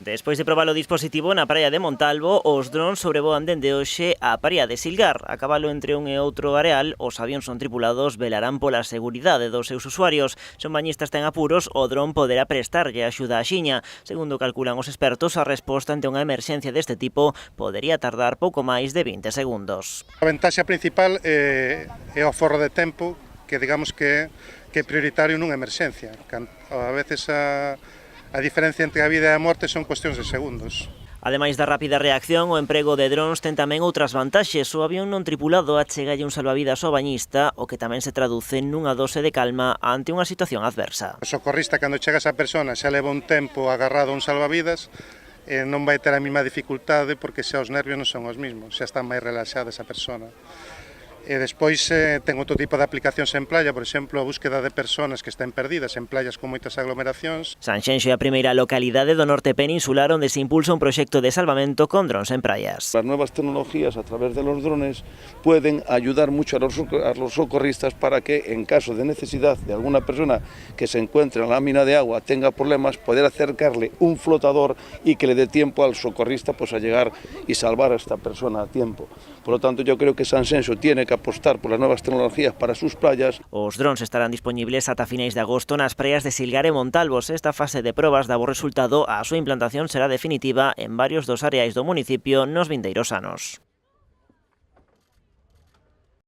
Despois de probar o dispositivo na praia de Montalvo, os drons sobrevoan dende hoxe a praia de Silgar. A cabalo entre un e outro areal, os avións non tripulados velarán pola seguridade dos seus usuarios. Se un bañista está en apuros, o dron poderá prestarlle axuda á xiña. Segundo calculan os expertos, a resposta ante unha emerxencia deste tipo podería tardar pouco máis de 20 segundos. A ventaxa principal é o aforro de tempo, que digamos que é prioritario nunha emerxencia. A veces a diferencia entre a vida e a morte son cuestións de segundos. Ademais da rápida reacción, o emprego de drons ten tamén outras vantaxes. O avión non tripulado achegalle un salvavidas ao bañista, o que tamén se traduce nunha dose de calma ante unha situación adversa. O socorrista, cando chega esa persona, xa leva un tempo agarrado a un salvavidas, non vai ter a mesma dificultade porque xa os nervios non son os mesmos, xa está máis relaxada esa persona. E despois ten outro tipo de aplicacións en playa, por exemplo, a búsqueda de persoas que estén perdidas en playas con moitas aglomeracións. Sanxenxo é a primeira localidade do norte peninsular onde se impulsa un proxecto de salvamento con drons en praias. Las nuevas tecnologías a través de los drones pueden ayudar mucho a los socorristas para que en caso de necesidad de alguna persona que se encuentre en la lámina de agua tenga problemas, poder acercarle un flotador y que le dé tiempo al socorrista pues a llegar y salvar a esta persona a tiempo. Por lo tanto, yo creo que Sanxenxo tiene que apostar por las nuevas tecnologías para sus playas. Os drons estarán disponibles ata finais de agosto nas praias de Silgar e Montalvos. Esta fase de probas dá bo resultado, a súa implantación será definitiva en varios dos areais do municipio nos vindeiros anos.